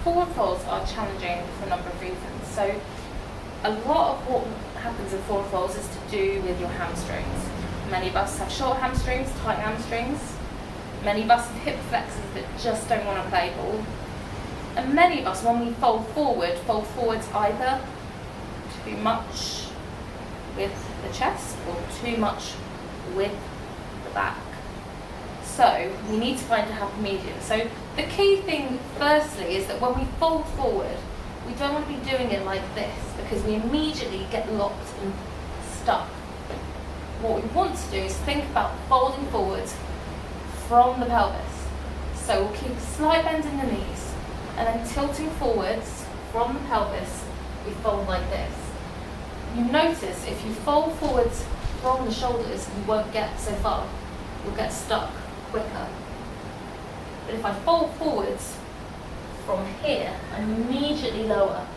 forward folds are challenging for a number of reasons. So a lot of what happens in forward folds is to do with your hamstrings. Many of us have short hamstrings, tight hamstrings. Many of us have hip flexors that just don't want to play ball. And many of us, when we fold forwards either too much with the chest or too much with the back. So we need to find a happy medium. So the key thing firstly is that when we fold forward, we don't want to be doing it like this because we immediately get locked and stuck. What we want to do is think about folding forwards from the pelvis. So we'll keep a slight bend in the knees and then tilting forwards from the pelvis, we fold like this. You notice if you fold forwards from the shoulders, you won't get so far. You'll get stuck quicker. But if I fold forwards from here, I'm immediately lower.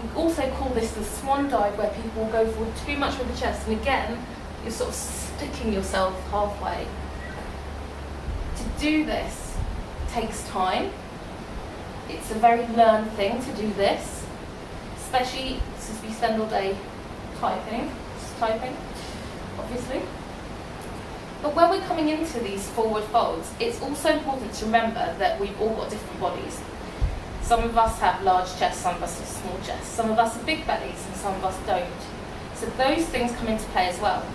We also call this the swan dive, where people will go forward too much with the chest, and again, you're sort of sticking yourself halfway. To do this takes time. It's a very learned thing to do this, especially since we spend all day typing, obviously. But when we're coming into these forward folds, it's also important to remember that we've all got different bodies. Some of us have large chests, some of us have small chests, some of us have big bellies and some of us don't. So those things come into play as well.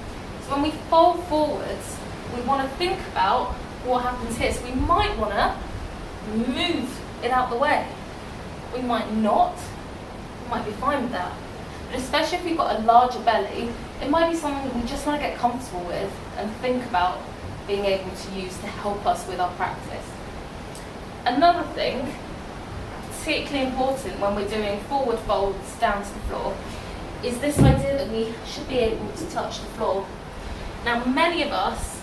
So when we fold forwards, we want to think about what happens here. So we might want to move it out the way. We might not. We might be fine with that. But especially if we've got a larger belly, it might be something that we just want to get comfortable with and think about being able to use to help us with our practice. Another thing, particularly important when we're doing forward folds down to the floor, is this idea that we should be able to touch the floor. Now, many of us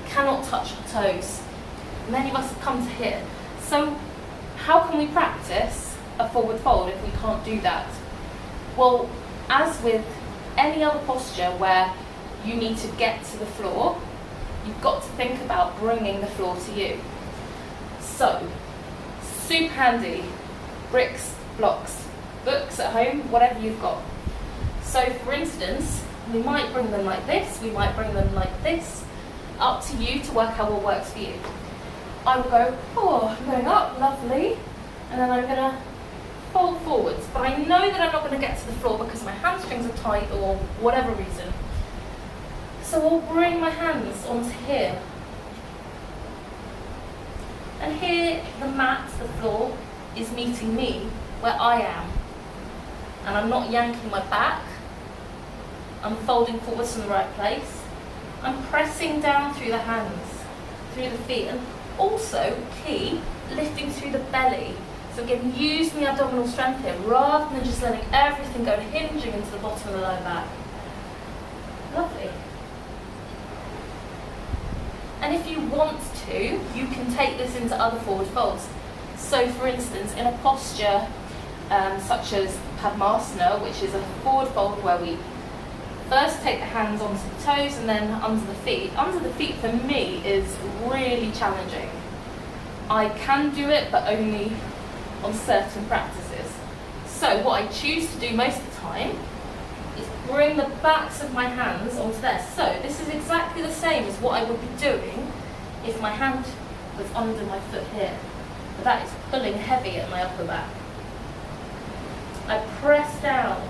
cannot touch our toes. Many of us have come to here. So how can we practice a forward fold if we can't do that? Well, as with any other posture where you need to get to the floor, you've got to think about bringing the floor to you. So, super handy, bricks, blocks, books at home, whatever you've got. So for instance, we might bring them like this, we might bring them like this, up to you to work out what works for you. I will go, I'm going up, lovely, and then I'm going to fold forwards, but I know that I'm not going to get to the floor because my hamstrings are tight or whatever reason. So I'll bring my hands onto here. And here, the mat, the floor, is meeting me where I am. And I'm not yanking my back. I'm folding forwards in the right place. I'm pressing down through the hands, through the feet, and also, key, lifting through the belly. So again, use the abdominal strength here, rather than just letting everything go hinging into the bottom of the lower back. Lovely. And if you want to, you can take this into other forward folds. So for instance, in a posture such as Padmasana, which is a forward fold where we first take the hands onto the toes and then under the feet. Under the feet for me is really challenging. I can do it, but only on certain practices. So what I choose to do most of the time is bring the backs of my hands onto there. So this is exactly the same as what I would be doing if my hand was under my foot here. But that is pulling heavy at my upper back. I press down,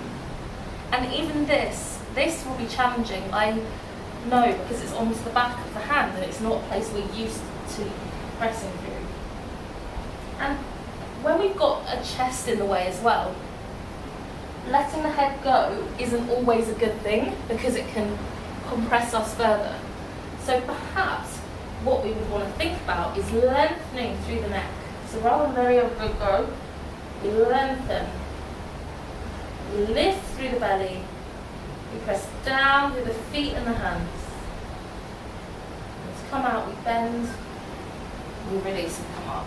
and even this will be challenging, I know, because it's onto the back of the hand and it's not a place we're used to pressing through. And when we've got a chest in the way as well, letting the head go isn't always a good thing because it can compress us further. So perhaps what we would want to think about is lengthening through the neck. So rather than very good go, we lengthen, we lift through the belly, we press down through the feet and the hands. And to come out, we bend, we release and come up.